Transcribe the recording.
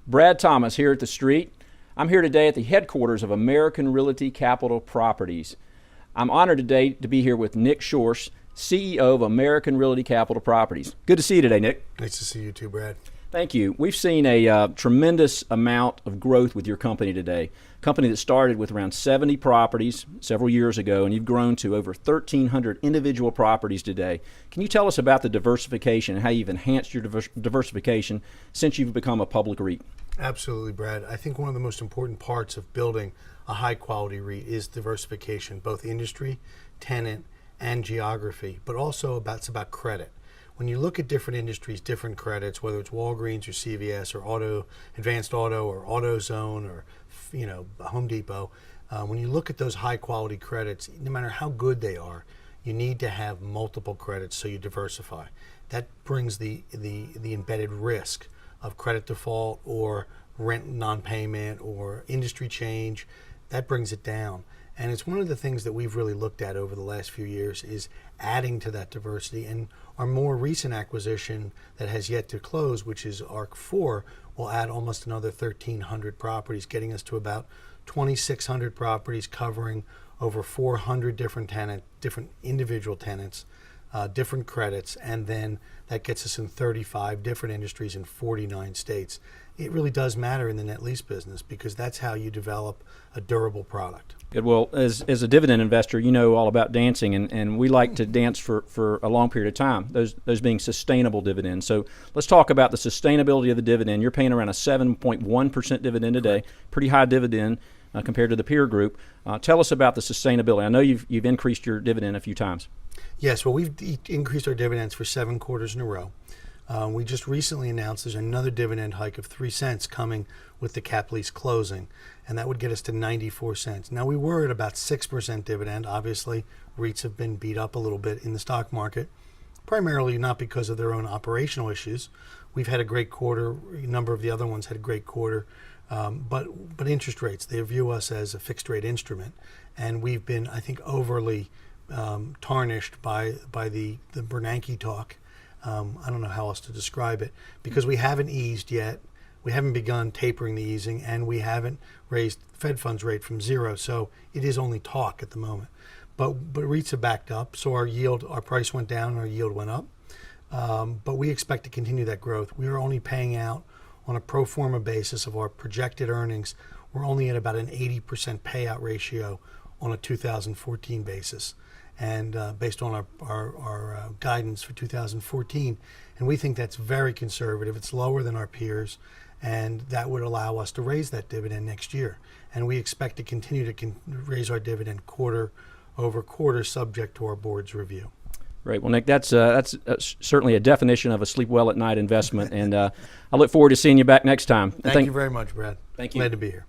Brad Thomas here at the Street. I'm here today at the headquarters of American Realty Capital Properties. I'm honored today to be here with Nick Shorsh, CEO of American Realty Capital Properties. Good to see you today, Nick. Nice to see you too, Brad. Thank you. We've seen a tremendous amount of growth with your company today. A company that started with around 70 properties several years ago, and you've grown to over 1,300 individual properties today. Can you tell us about the diversification and how you've enhanced your diversification since you've become a public REIT? Absolutely, Brad. I think one of the most important parts of building a high-quality REIT is diversification, both industry, tenant, and geography, but also it's about credit. When you look at different industries, different credits, whether it's Walgreens or CVS or Advanced Auto or AutoZone or Home Depot, when you look at those high quality credits, no matter how good they are, you need to have multiple credits so you diversify. That brings the embedded risk of credit default or rent non-payment or industry change. That brings it down. And it's one of the things that we've really looked at over the last few years is adding to that diversity. And our more recent acquisition that has yet to close, which is ARCP, will add almost another 1,300 properties, getting us to about 2,600 properties covering over 400 different individual tenants, different credits, and then that gets us in 35 different industries in 49 states. It really does matter in the net lease business because that's how you develop a durable product. Good. Well, as a dividend investor, you know all about dancing, and we like to dance for a long period of time, those being sustainable dividends. So let's talk about the sustainability of the dividend. You're paying around a 7.1% dividend today, pretty high dividend compared to the peer group. Tell us about the sustainability. I know you've increased your dividend a few times. Yes, well, we've increased our dividends for 7 quarters in a row. We just recently announced there's another dividend hike of 3 cents coming with the cap lease closing, and that would get us to 94 cents. Now, we were at about 6% dividend. Obviously, REITs have been beat up a little bit in the stock market, primarily not because of their own operational issues. We've had a great quarter. A number of the other ones had a great quarter. But interest rates, they view us as a fixed rate instrument, and we've been, I think, overly tarnished by the Bernanke talk. I don't know how else to describe it, because we haven't eased yet. We haven't begun tapering the easing, and we haven't raised Fed funds rate from 0. So it is only talk at the moment. But REITs have backed up, so our price went down and our yield went up. But we expect to continue that growth. We are only paying out on a pro forma basis of our projected earnings. We're only at about an 80% payout ratio on a 2014 basis. And based on our guidance for 2014, and we think that's very conservative. It's lower than our peers, and that would allow us to raise that dividend next year. And we expect to continue to raise our dividend quarter over quarter, subject to our board's review. Right. Well, Nick, that's certainly a definition of a sleep well at night investment, and I look forward to seeing you back next time. Thank you very much, Brad. Thank you. Glad to be here.